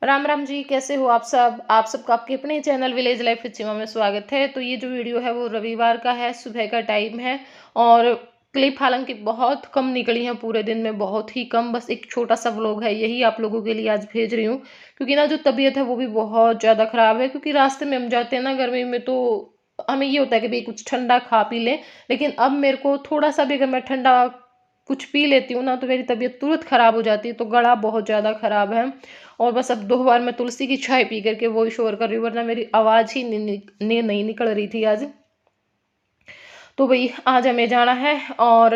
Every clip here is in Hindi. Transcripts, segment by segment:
राम राम जी, कैसे हो आप सबका आपके अपने चैनल विलेज लाइफ विद सीमा में स्वागत है। तो ये जो वीडियो है वो रविवार का है, सुबह का टाइम है और क्लिप हालांकि बहुत कम निकली हैं, पूरे दिन में बहुत ही कम, बस एक छोटा सा व्लॉग है, यही आप लोगों के लिए आज भेज रही हूँ। क्योंकि ना जो तबीयत है वो भी बहुत ज़्यादा ख़राब है, क्योंकि रास्ते में हम जाते हैं ना गर्मी में, तो हमें ये होता है कि भाई कुछ ठंडा खा पी लें। लेकिन अब मेरे को थोड़ा सा भी अगर मैं ठंडा कुछ पी लेती हूँ ना तो मेरी तबीयत तुरंत ख़राब हो जाती है, तो गला बहुत ज़्यादा ख़राब है। और बस अब 2 बार मैं तुलसी की चाय पी करके वॉइस ओवर कर रही हूँ, वरना मेरी आवाज़ ही नहीं निकल रही थी आज। तो भई आज हमें जाना है और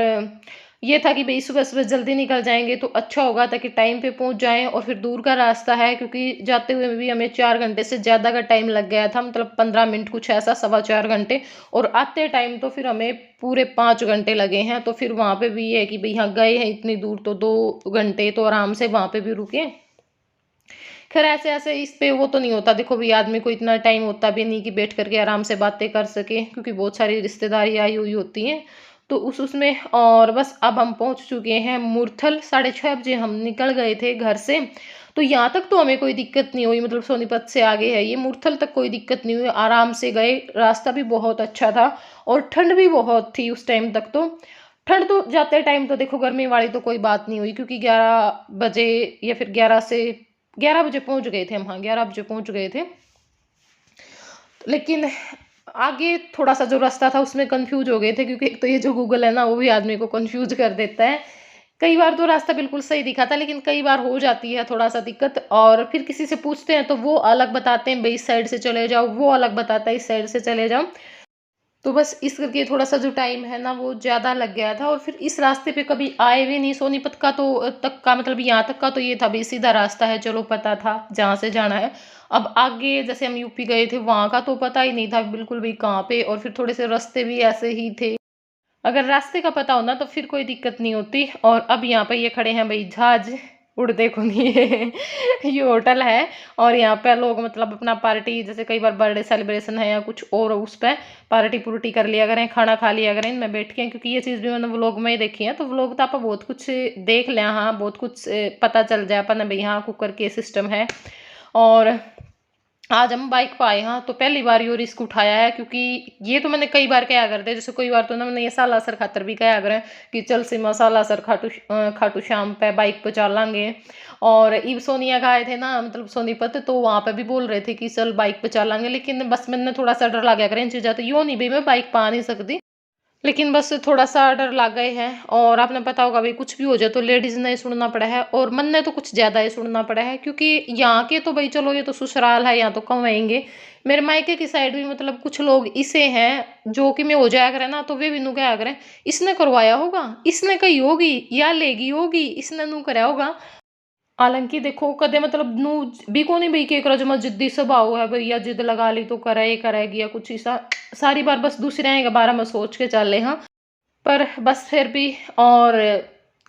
ये था कि भई सुबह-सुबह जल्दी निकल जाएँगे तो अच्छा होगा, ताकि टाइम पे पहुँच जाएँ। और फिर दूर का रास्ता है, क्योंकि जाते हुए भी हमें 4 घंटे से ज़्यादा का टाइम लग गया था, मतलब 15 मिनट कुछ ऐसा, सवा 4 घंटे। और आते टाइम तो फिर हमें पूरे 5 घंटे लगे हैं। तो फिर वहाँ पे भी ये है कि भई हाँ, गए हैं इतनी दूर तो 2 घंटे तो आराम से वहाँ पे भी रुके। खैर ऐसे-ऐसे इस पे वो तो नहीं होता, देखो भई आदमी को इतना टाइम होता भी नहीं कि बैठ कर के आराम से बातें कर सके, क्योंकि बहुत सारी रिश्तेदारी आई हुई होती हैं। तो उसमें और बस अब हम पहुँच चुके हैं मुरथल, 6:30 बजे हम निकल गए थे घर से। तो यहाँ तक तो हमें कोई दिक्कत नहीं हुई, मतलब सोनीपत से आगे है ये, मुरथल तक कोई दिक्कत नहीं हुई, आराम से गए, रास्ता भी बहुत अच्छा था और ठंड भी बहुत थी उस टाइम तक तो। ठंड तो जाते टाइम तो देखो गर्मी वाली तो कोई बात नहीं हुई, क्योंकि 11 बजे या फिर 11 बजे पहुंच गए थे हम, हाँ 11 बजे पहुंच गए थे। लेकिन आगे थोड़ा सा जो रास्ता था उसमें कंफ्यूज हो गए थे, क्योंकि एक तो ये जो गूगल है ना वो भी आदमी को कंफ्यूज कर देता है। कई बार तो रास्ता बिल्कुल सही दिखा था, लेकिन कई बार हो जाती है थोड़ा सा दिक्कत, और फिर किसी से पूछते हैं तो वो अलग बताते हैं, भाई इस साइड से चले जाओ, वो अलग बताता है इस साइड से चले जाओ। तो बस इस करके थोड़ा-सा जो टाइम है ना वो ज़्यादा लग गया था। और फिर इस रास्ते पे कभी आए भी नहीं, सोनीपत का तो तक का मतलब यहाँ तक का तो ये था भई सीधा रास्ता है, चलो पता था जहाँ से जाना है। अब आगे जैसे हम यूपी गए थे वहाँ का तो पता ही नहीं था बिल्कुल भी कहाँ पे, और फिर थोड़े से रास्ते भी ऐसे ही थे। अगर रास्ते का पता हो ना तो फिर कोई दिक्कत नहीं होती। और अब यहाँ पे ये खड़े हैं भई जहाज उड़ते को नहीं है। ये होटल है और यहाँ पे लोग मतलब अपना पार्टी, जैसे कई बार बर्थडे सेलिब्रेशन है या कुछ और उस पे पार्टी पुर्टी कर लिया करें, खाना खा लिया करें इनमें बैठ के, क्योंकि ये चीज़ भी मैंने व्लॉग में ही देखी है। तो व्लॉग तो आप बहुत कुछ देख लिया, हाँ बहुत कुछ पता चल जाए अपन भाई हाँ कुकर के सिस्टम है। और आज हम बाइक पे आए, हाँ तो पहली बार यो रिस्क उठाया है, क्योंकि ये तो मैंने कई बार कहा करते, जैसे कई बार तो ना मैंने ये सालासर खातर भी कहा करें कि चल सीमा सालासर खाटू श्याम पे बाइक पे चलेंगे। और इव सोनिया का आए थे ना, मतलब सोनीपत, तो वहाँ पे भी बोल रहे थे कि चल बाइक पे चलेंगे, लेकिन बस मैंने थोड़ा सा डर लगा करें इन चीज़ें, तो यूँ नहीं भाई मैं बाइक पे आ नहीं सकती, लेकिन बस थोड़ा-सा डर लग गए हैं। और आपने पता होगा भई कुछ भी हो जाए तो लेडीज़ ने ही सुनना पड़ा है, और मन ने तो कुछ ज़्यादा ही सुनना पड़ा है, क्योंकि यहाँ के तो भई चलो ये तो ससुराल है, यहाँ तो कमाएँगे। मेरे मायके की साइड भी मतलब कुछ लोग ऐसे हैं जो कि मैं हो जाया करे ना तो वे भी नु कहा करें, इसने करवाया होगा, इसने कही होगी या लेगी होगी, इसने नु कराया होगा। हालाँकि देखो कदे मतलब नू भी को नहीं भई के करा जमा जिद्दी स्वभाव है भई, या जिद लगा ली तो करे ही करेगी या कुछ ऐसा, सारी बार बस दूसरे के बारे में सोच के चले हाँ। पर बस फिर भी, और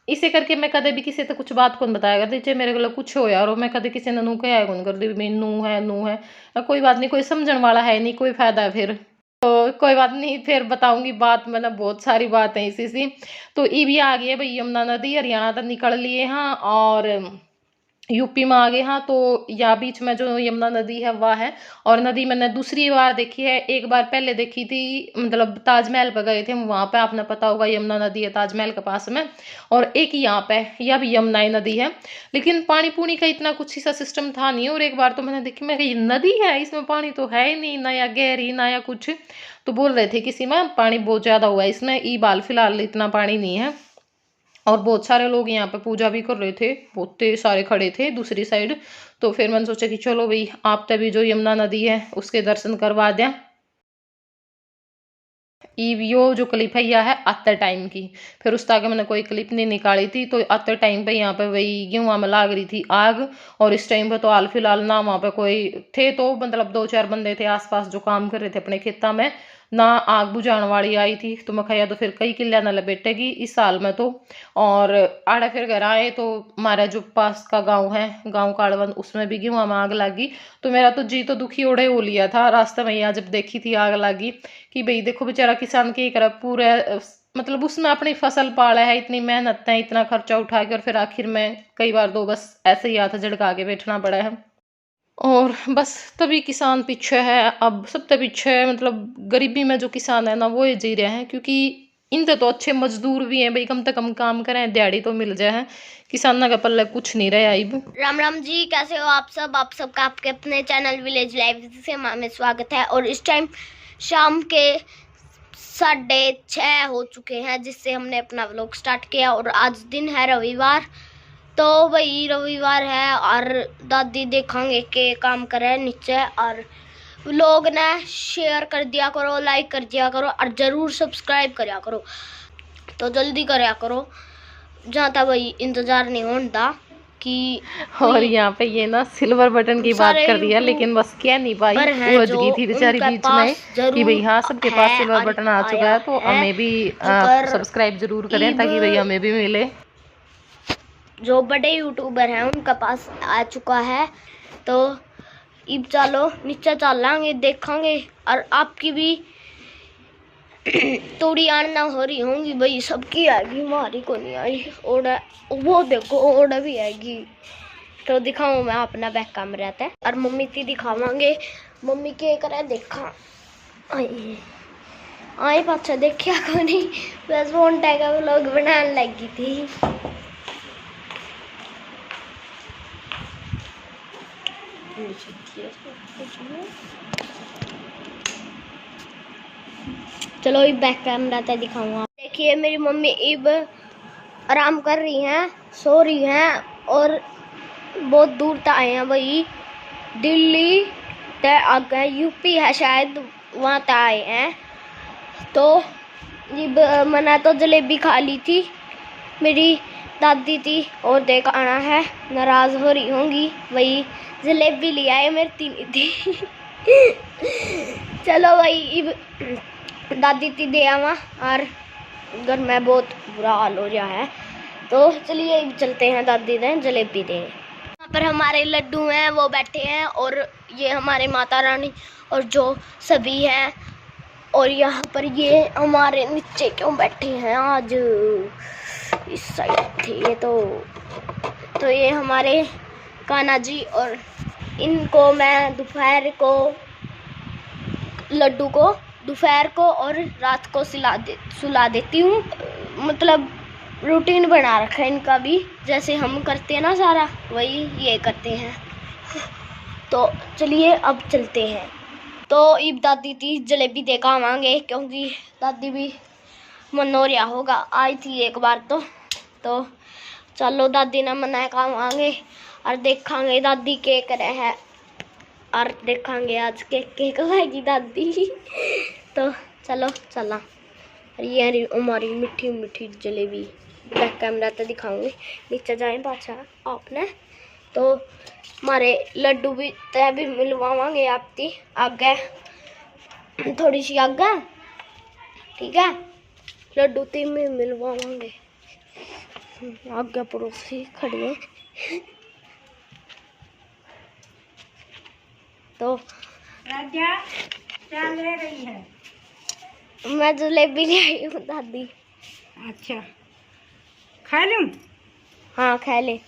इसे करके मैं कदे भी किसी से कुछ बात कौन बताया करती, चाहे मेरे को कुछ हो यार, और मैं कदे किसी ने नू कहा कौन करती भी मेरी नू है। कोई बात नहीं, कोई समझण वाला है नहीं, कोई फायदा है फिर। तो कोई बात नहीं, फिर बताऊंगी बात, मतलब बहुत सारी बात है इसी सी। तो ये भी आ गई है भाई यमुना नदी, हरियाणा तक निकल लिए हाँ, और यूपी में आ गए हाँ। तो यहाँ बीच में जो यमुना नदी है वह है। और नदी मैंने दूसरी बार देखी है, एक बार पहले देखी थी, मतलब ताजमहल पर गए थे हम, वहाँ पे आपने पता होगा यमुना नदी है ताजमहल के पास में। और एक यहाँ पे यह भी यमुना ही नदी है, लेकिन पानी पूनी का इतना कुछ ऐसा सिस्टम था नहीं। और एक बार तो मैंने देखी, मैं कही नदी है इसमें पानी तो है ही नहीं, ना या गहरी ना या कुछ। तो बोल रहे थे किसी में पानी बहुत ज़्यादा हुआ है इसमें, ई बाल फिलहाल इतना पानी नहीं है। और बहुत सारे लोग यहाँ पे पूजा भी कर रहे थे, बहुत सारे खड़े थे दूसरी साइड। तो फिर मैंने सोचा कि चलो भाई आप तभी जो यमुना नदी है उसके दर्शन करवा दें। यो जो क्लिप है यह है आते टाइम की, फिर उस आगे मैंने कोई क्लिप नहीं निकाली थी। तो आते टाइम पे यहाँ पे वही गेहूँ में लाग रही थी आग। और इस टाइम पे तो हाल फिलहाल ना वहाँ पे कोई थे, तो मतलब 2-4 बंदे थे आसपास जो काम कर रहे थे अपने खेता में, ना आग बुझाने वाली आई थी। तो मैं खाया तो फिर कई किल्ला न लपेटेगी इस साल में तो। और आड़े फिर घर आए तो हमारा जो पास का गाँव है, गाँव काड़वन, उसमें भी गेहूँ में आग लगी। तो मेरा तो जी तो दुखी ओढ़े हो लिया था रास्ते में, यहाँ जब देखी थी आग लगी, कि भाई देखो बेचारा किसान की कर पूरा मतलब उसने अपनी फसल पाला है, इतनी मेहनत है, इतना खर्चा उठा के, और फिर आखिर में कई बार तो बस ऐसे ही हाथ झटका के बैठना पड़ा है। और बस तभी किसान पीछे है, अब सबसे पीछे है, मतलब गरीबी में जो किसान है ना वो ही जी रहे हैं, क्योंकि इनसे तो अच्छे मजदूर भी हैं भाई, कम से कम काम करें, दिहाड़ी तो मिल जाए। किसाना का पल्ले कुछ नहीं रहा अब। राम राम जी, कैसे हो आप सब? आप सबका आपके अपने चैनल विलेज लाइफ से में स्वागत है। और इस टाइम शाम के 6:30 हो चुके हैं जिससे हमने अपना व्लॉग स्टार्ट किया। और आज दिन है रविवार, तो वही रविवार है और दादी देखेंगे के काम करे नीचे। और लोग ने शेयर कर दिया करो, लाइक कर दिया करो और ज़रूर सब्सक्राइब करा करो। तो जल्दी करा करो, जहाँ तक वही इंतज़ार नहीं होता कि और यहाँ पे ये ना सिल्वर बटन की बात सारे कर दिया, लेकिन बस कह नहीं पाई, यूट्यूबर हैं उलझ जो गई थी बेचारी उनके बीच में पास कि भाई जरूर हाँ सबके पास है सिल्वर और बटन आ चुका आया है, तो है। हमें भी जो पर सब्सक्राइब जरूर करें इब ताकि भाई हमें भी मिले। जो बड़े यूट्यूबर हैं उनके पास आ चुका है। तो इब चलो नीचे चलेंगे, देखेंगे। और आपकी भी थोड़ी आना हो रही होंगी भाई, सबकी आएगी, हमारी को नहीं आई। और वो देखो और भी आएगी। तो दिखाऊं मैं अपना बैक कैमरा रहता है और मम्मी की दिखावांगे। मम्मी के करे देखा आई आई पाछा देखिया को नहीं, बस फोन टैग व्लॉग बनाने लगी थी। चलो ये बैक कैमरा तक दिखाऊंगा। देखिए मेरी मम्मी इब आराम कर रही हैं, सो रही हैं। और बहुत दूर तक आए हैं भाई, दिल्ली तक आगे यूपी है शायद, वहाँ तक आए हैं। तो इब मैंने तो जलेबी खा ली थी, मेरी दादी थी और देख आना है, नाराज हो रही होंगी वही जलेबी ले आए, मेरी तीन थी। चलो भाई इब दादी थी दे आवा और घर में बहुत बुरा हाल हो रहा है। तो चलिए इब चलते हैं, दादी ने जलेबी दे। यहाँ पर हमारे लड्डू हैं वो बैठे हैं, और ये हमारे माता रानी और जो सभी हैं। और यहाँ पर ये हमारे नीचे क्यों बैठे हैं आज, इस साइड थे ये। तो ये हमारे कान्हा जी, और इनको मैं दोपहर को लड्डू को दोपहर को और रात को सुला देती हूँ। मतलब रूटीन बना रखा है इनका भी, जैसे हम करते हैं ना सारा वही ये करते हैं। तो चलिए अब चलते हैं। तो ईब दादी थी जलेबी देखा आवांगे, क्योंकि दादी भी मन हो रहा होगा, आई थी एक बार। तो चलो दादी ने मना खावांगे और देखांगे दादी के करे है, और देखांगे आज केक खाएगी दादी। तो चलो चला। ये हमारी मीठी मीठी जलेबी, बैक कैमरा तो दिखाऊंगी, नीचे जाए पाछा आपने। तो हमारे लड्डू भी तय भी मिलवावांगे आपकी आगे, थोड़ी सी आगे, ठीक है। लड्डू ती में मिलवावांगे, आगे पड़ोसी खड़े हैं। तो राजा क्या ले रही है? मैं जलेबी ले आई हूँ दादी। अच्छा, खा लूं? हाँ खा ले।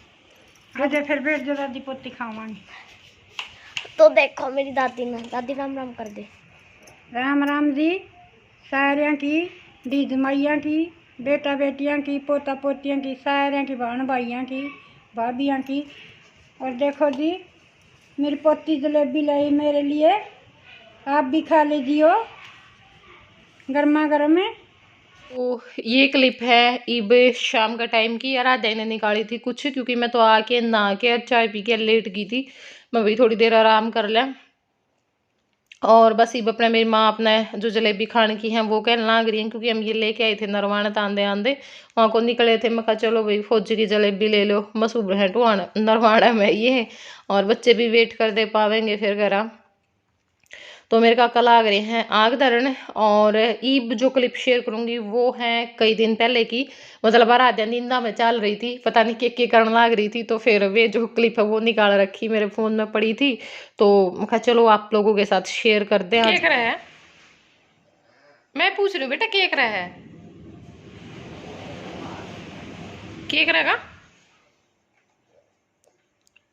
आजा फिर बैठ जा, दादी पोती खावांगे। तो देखो मेरी दादी ने, दादी राम राम कर दे। राम राम जी, सारियां की, दीद माइयां की, बेटा बेटियां की, पोता पोतियां की, सारियां की, बहन भाइयां की, भाभियां की। और देखो जी, मेरी पोती जलेबी लाई मेरे लिए, आप भी खा लीजिए गर्मा गर्म है। तो ये क्लिप है इब शाम का टाइम की, यार आधा ने निकाली थी कुछ, क्योंकि मैं तो आके नहा के चाय पी के लेट गई थी, मैं भाई थोड़ी देर आराम कर लें। और बस इब अपने मेरी माँ अपना जो जलेबी खाने की है वो कहने लग रही है, क्योंकि हम ये लेके आए थे नरवाना तांदे आंदे, वहाँ को निकले थे। मैं कहा चलो भाई फौजी की जलेबी ले लो, मशहूर है टुआना नरवाना में ये, और बच्चे भी वेट कर दे पावेंगे फिर करा। तो मेरे काका लाग रहे हैं आग धरन। और ईब जो क्लिप शेयर करूंगी वो है कई दिन पहले की, मतलब आराध्या नींदा में चल रही थी, पता नहीं के करने लाग रही थी, तो फिर वे जो क्लिप है वो निकाल रखी, मेरे फोन में पड़ी थी। तो मैं कहा चलो आप लोगों के साथ शेयर कर दें। केक रहा है, मैं पूछ रही हूँ बेटा केक रहा है, केक रहेगा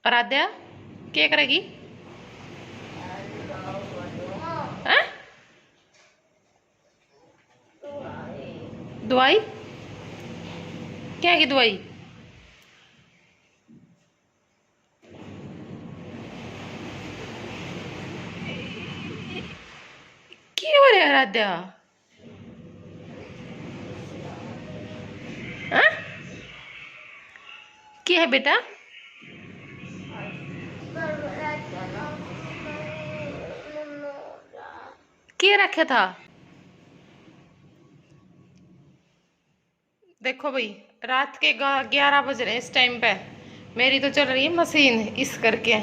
आराध्या, केक रहेगी दवाई क्या की दवाई? क्या हो रहा है आराध्या? हाँ? क्या है बेटा? क्या रखा था? देखो भाई, रात के 11 बज रहे हैं इस टाइम पे। मेरी तो चल रही है मशीन इस करके।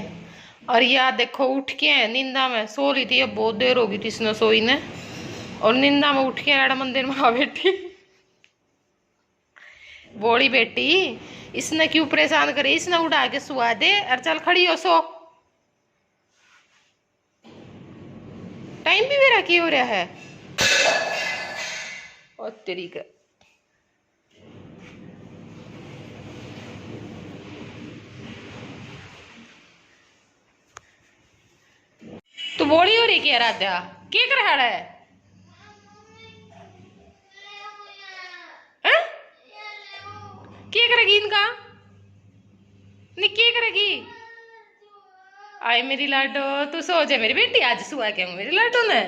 और यार देखो, उठ के नींदा में सो रही थी, अब बहुत देर हो गई थी इसने सोई ने, और नींदा में उठ के राड़ा मंदिर में आ बैठी। बोली बेटी, इसने क्यों परेशान करे, इसने उठा के सुआ दे और चल खड़ी हो सो। टाइम भी मेरा क्या हो रहा है? और तेरी का तू बोली हो रही क्या राधा? क्या कर रहा है? हैं? क्या करेगी इनका? नहीं क्या करेगी? आए मेरी लाडो, तू सो जा मेरी बेटी, आज सुआ क्या मेरी लाडो ने।